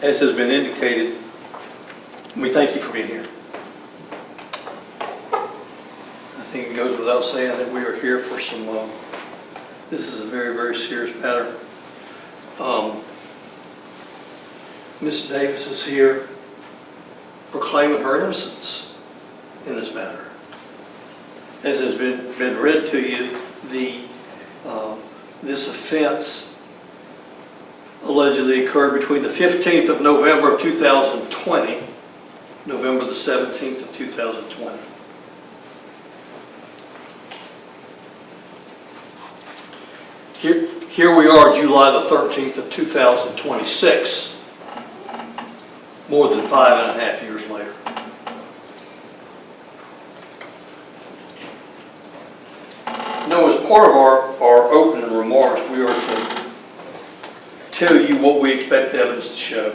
as has been indicated, we thank you for being here. I think it goes without saying that we are here for some, this is a very, very serious matter. Ms. Davis is here proclaiming her innocence in this matter. As has been read to you, this offense allegedly occurred between the 15th of November of 2020, November the 17th of 2020. Here we are, July the 13th of 2026, more than 5.5 years later. Now, as part of our opening remarks, we are to tell you what we expect the evidence to show.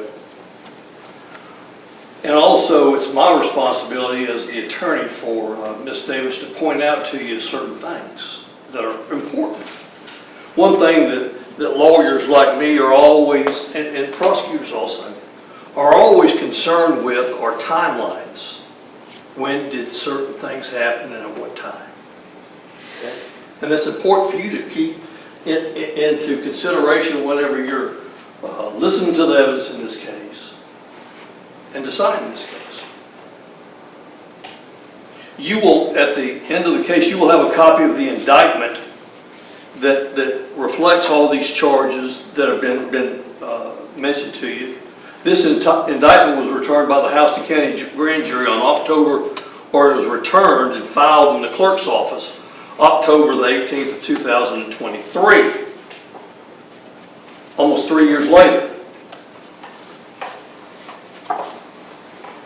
And also, it's my responsibility as the attorney for Ms. Davis to point out to you certain things that are important. One thing that lawyers like me are always, and prosecutors also, are always concerned with are timelines. When did certain things happen and at what time? Okay? And that's important for you to keep into consideration whenever you're listening to the evidence in this case and deciding this case. You will, at the end of the case, you will have a copy of the indictment that reflects all these charges that have been mentioned to you. This indictment was returned by the Houston County Grand Jury on October, or it was returned and filed in the clerk's office October the 18th of 2023, almost 3 years later.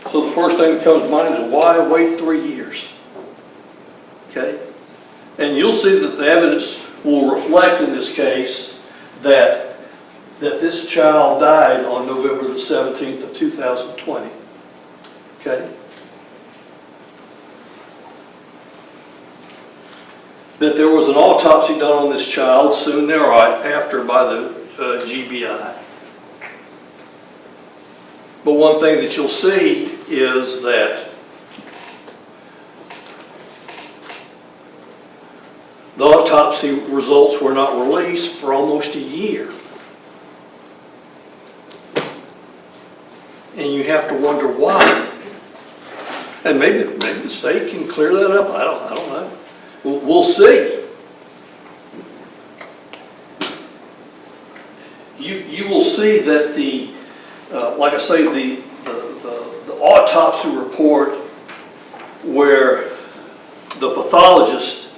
So the first thing that comes to mind is, why wait 3 years? Okay? And you'll see that the evidence will reflect in this case that this child died on November the 17th of 2020. Okay? That there was an autopsy done on this child soon thereafter by the GBI. But one thing that you'll see is that the autopsy results were not released for almost a year. And you have to wonder why. And maybe the state can clear that up. I don't know. We'll see. You will see that like I say, the autopsy report where the pathologist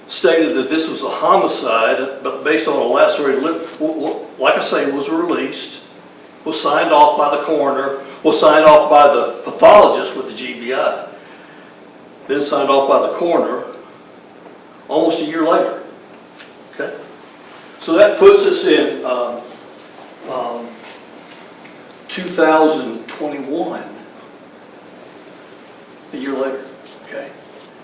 stated that this was a homicide, but based on a lacerated lip, like I say, was released, was signed off by the coroner, was signed off by the pathologist with the GBI, then signed off by the coroner almost a year later. Okay? So that puts us in 2021, a year later. Okay?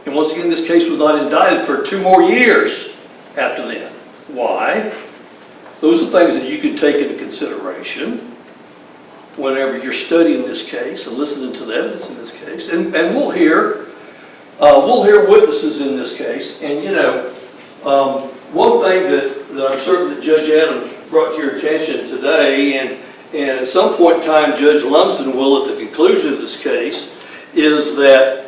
And once again, this case was not indicted for 2 more years after then. Why? Those are things that you can take into consideration whenever you're studying this case and listening to the evidence in this case. And we'll hear witnesses in this case. And you know, one thing that I'm certain that Judge Adams brought to your attention today, and at some point in time Judge Lumsden will at the conclusion of this case, is that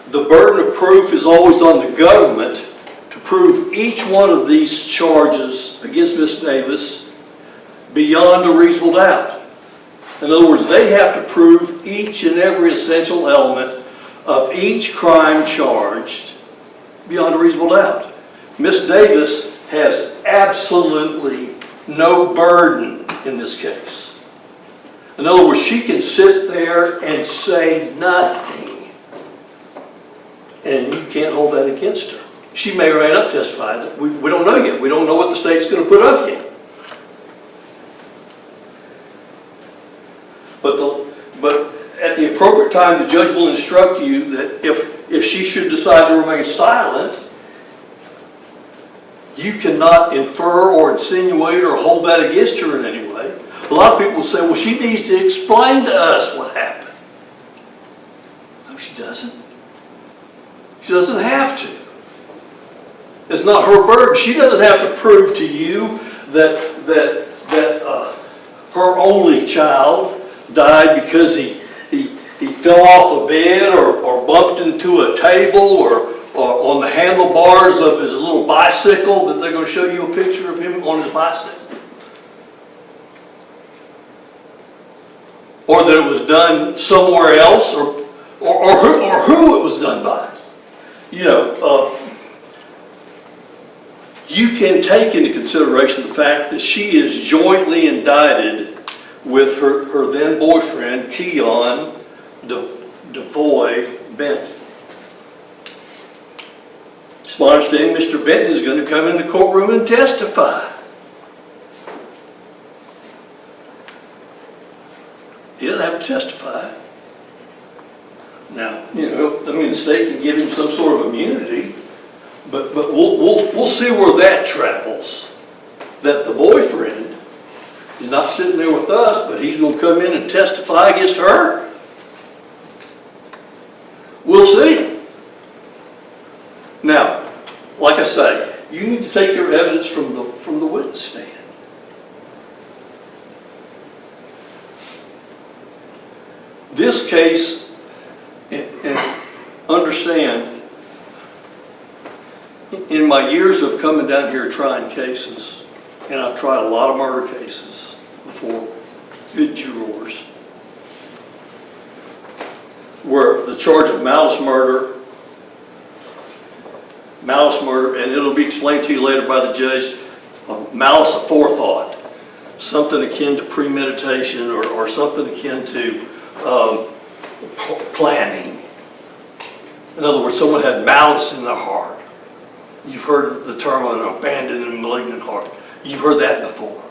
the burden of proof is always on the government to prove each one of these charges against Ms. Davis beyond a reasonable doubt. In other words, they have to prove each and every essential element of each crime charged beyond a reasonable doubt. Ms. Davis has absolutely no burden in this case. In other words, she can sit there and say nothing, and you can't hold that against her. She may or may not testify. We don't know yet. We don't know what the state's going to put up yet. But at the appropriate time, the judge will instruct you that if she should decide to remain silent, you cannot infer or insinuate or hold that against her in any way. A lot of people will say, well, she needs to explain to us what happened. No, she doesn't. She doesn't have to. It's not her burden. She doesn't have to prove to you that her only child died because he fell off a bed or bumped into a table or on the handlebars of his little bicycle, that they're going to show you a picture of him on his bicycle. Or that it was done somewhere else, or who it was done by. You know, you can take into consideration the fact that she is jointly indicted with her then boyfriend, Kianna Davis. It's my understanding Mr. Benton is going to come in the courtroom and testify. He doesn't have to testify. Now, you know, I mean, the state can give him some sort of immunity, but we'll see where that travels. That the boyfriend is not sitting there with us, but he's going to come in and testify against her. We'll see. Now, like I say, you need to take your evidence from the witness stand. This case, and understand, in my years of coming down here trying cases, and I've tried a lot of murder cases before good jurors, where the charge of malice murder, and it'll be explained to you later by the judge, malice aforethought, something akin to premeditation or something akin to planning. In other words, someone had malice in their heart. You've heard the term of an abandoned and malignant heart. You've heard that before.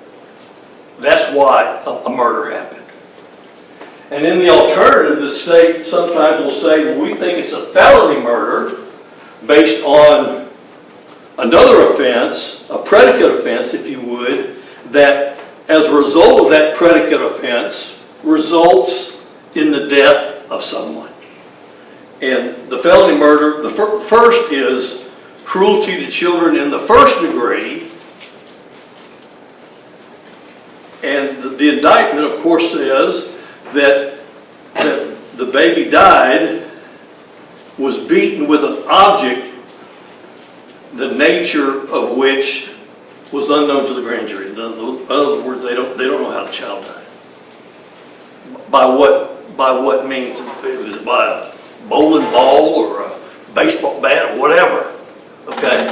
That's why a murder happened. And in the alternative, the state sometimes will say, well, we think it's a felony murder based on another offense, a predicate offense, if you would, that as a result of that predicate offense results in the death of someone. And the felony murder, the first is cruelty to children in the first degree. And the indictment, of course, says that the baby died, was beaten with an object, the nature of which was unknown to the grand jury. In other words, they don't know how the child died. By what means? Was it by a bowling ball or a baseball bat or whatever? Okay,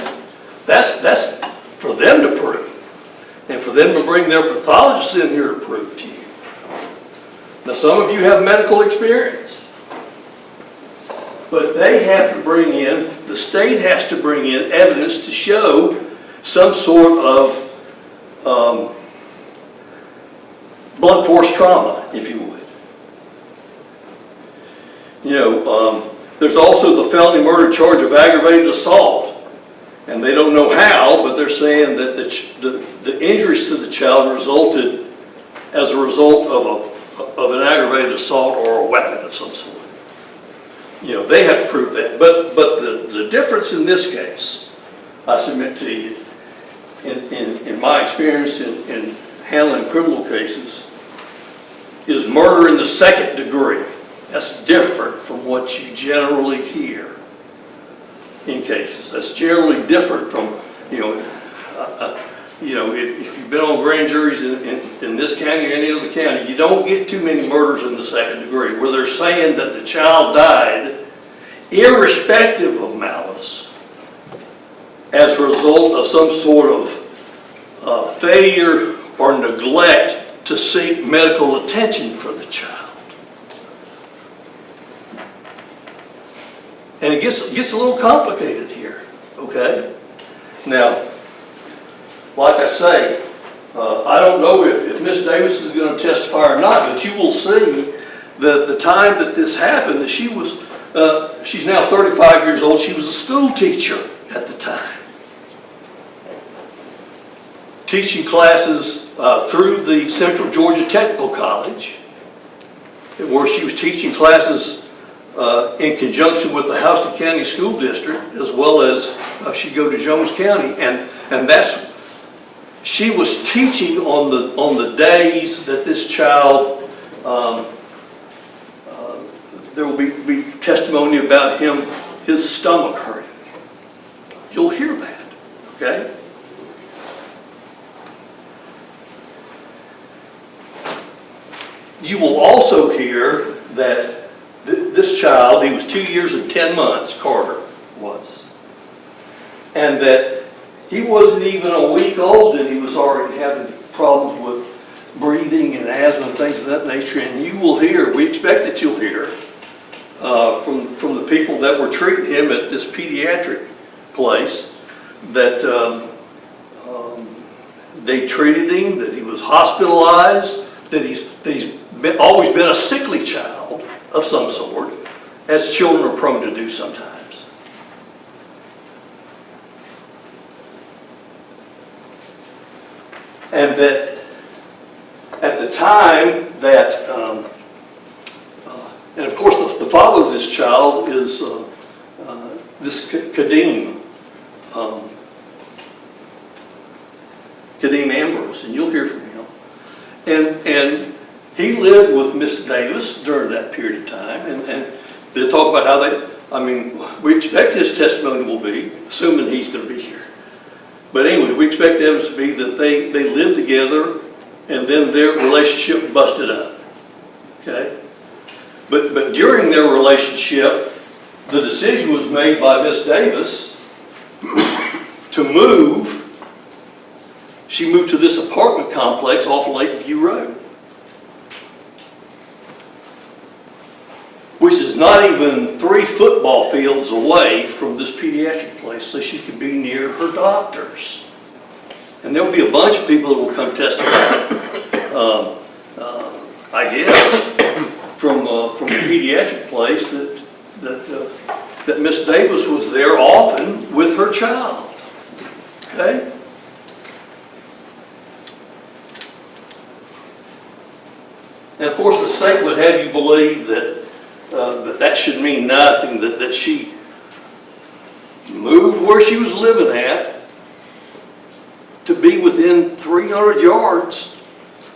that's for them to prove, and for them to bring their pathologists in here to prove to you. Now, some of you have medical experience, but they have to bring in, the state has to bring in evidence to show some sort of blunt force trauma, if you would. You know, there's also the felony murder charge of aggravated assault. And they don't know how, but they're saying that the injuries to the child resulted as a result of an aggravated assault or a weapon of some sort. You know, they have to prove that. But the difference in this case, I submit to you, in my experience in handling criminal cases, is murder in the second degree. That's different from what you generally hear in cases. That's generally different from, if you've been on grand juries in this county or any other county, you don't get too many murders in the second degree where they're saying that the child died irrespective of malice as a result of some sort of failure or neglect to seek medical attention for the child. And it gets a little complicated here, okay? Now, like I say, I don't know if Ms. Davis is going to testify or not, but you will see that the time that this happened, that she's now 35 years old, she was a school teacher at the time. teaching classes through the Central Georgia Technical College, where she was teaching classes in conjunction with the Houston County School District, as well as she'd go to Jones County, and she was teaching on the days that this child, there will be testimony about his stomach hurting. You'll hear that, okay? You will also hear that this child, he was 2 years and 10 months, Karter was, and that he wasn't even a week old and he was already having problems with breathing and asthma and things of that nature. And you will hear, we expect that you'll hear from the people that were treating him at this pediatric place that they treated him, that he was hospitalized, that he's always been a sickly child of some sort, as children are prone to do sometimes. And that at the time that, and of course the father of this child is this Karter Ambrose, and you'll hear from him. And he lived with Miss Davis during that period of time, and they'll talk about how we expect his testimony will be, assuming he's going to be here. But anyway, we expect the evidence to be that they lived together and then their relationship busted up, okay? But during their relationship, the decision was made by Miss Davis to move. She moved to this apartment complex off Lakeview Road, which is not even 3 football fields away from this pediatric place, so she could be near her doctors. And there'll be a bunch of people that will come testify, I guess, from the pediatric place that Miss Davis was there often with her child. Okay? And of course, the state would have you believe that that should mean nothing, that she moved where she was living at to be within 300 yards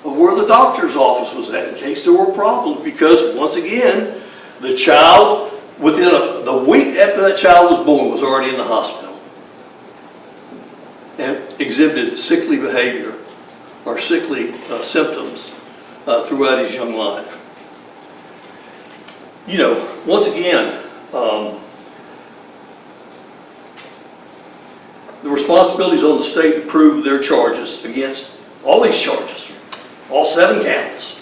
of where the doctor's office was at in case there were problems, because once again, the child, within the week after that child was born, was already in the hospital and exhibited sickly behavior or sickly symptoms throughout his young life. You know, once again, the responsibility is on the state to prove their charges against all these charges, all 7 counts,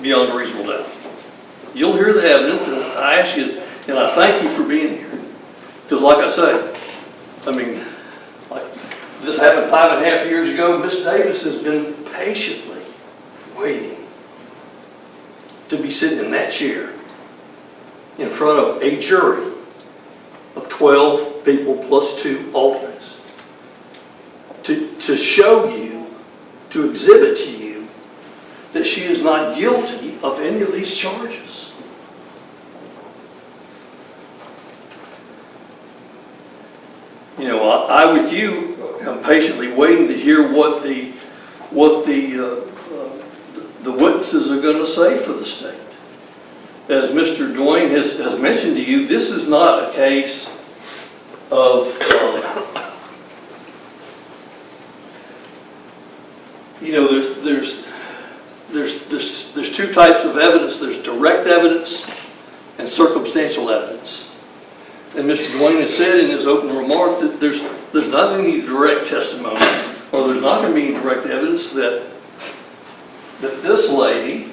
beyond a reasonable doubt. You'll hear the evidence, and I ask you, and I thank you for being here, because like I say, like this happened 5.5 years ago. Miss Davis has been patiently waiting to be sitting in that chair in front of a jury of 12 people plus 2 alternates to show you, to exhibit to you that she is not guilty of any of these charges. You know, I with you am patiently waiting to hear what the witnesses are going to say for the state. As Mr. Dwayne has mentioned to you, this is not a case of you know, there's 2 types of evidence. There's direct evidence and circumstantial evidence. And Mr. Dwayne has said in his opening remark that there's not any direct testimony, or there's not going to be any direct evidence that this lady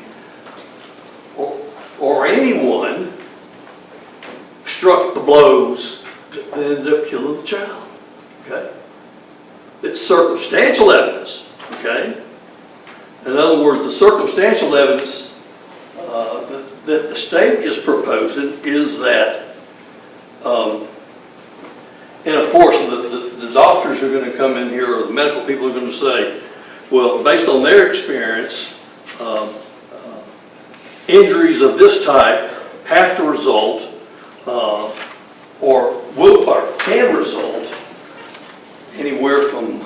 or anyone struck the blows that ended up killing the child. Okay? It's circumstantial evidence. Okay? In other words, the circumstantial evidence that the state is proposing is that, and of course, the doctor doctors are going to come in here, or the medical people are going to say, well, based on their experience, injuries of this type have to result, or can result, anywhere from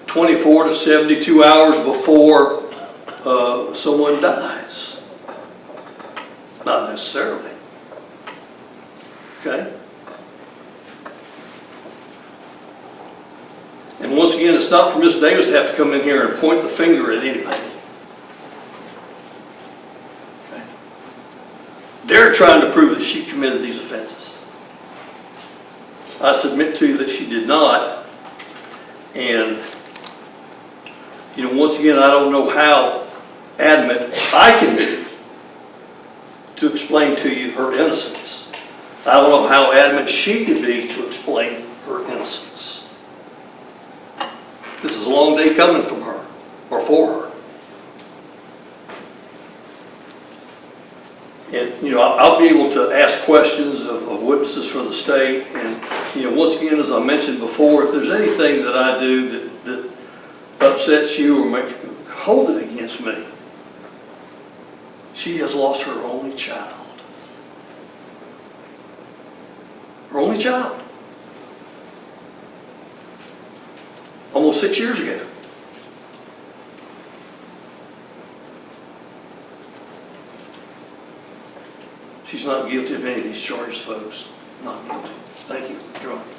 24 to 72 hours before someone dies. Not necessarily. Okay? And once again, it's not for Ms. Davis to have to come in here and point the finger at anybody. Okay? They're trying to prove that she committed these offenses. I submit to you that she did not. And, you know, once again, I don't know how adamant I can be to explain to you her innocence. I don't know how adamant she could be to explain her innocence. This is a long day coming from her, or for her. And, you know, I'll be able to ask questions of witnesses for the state. And, you know, once again, as I mentioned before, if there's anything that I do that upsets you or hold it against me, she has lost her only child. Her only child. Almost 6 years ago. She's not guilty of any of these charges, folks. Not guilty. Thank you, Your Honor.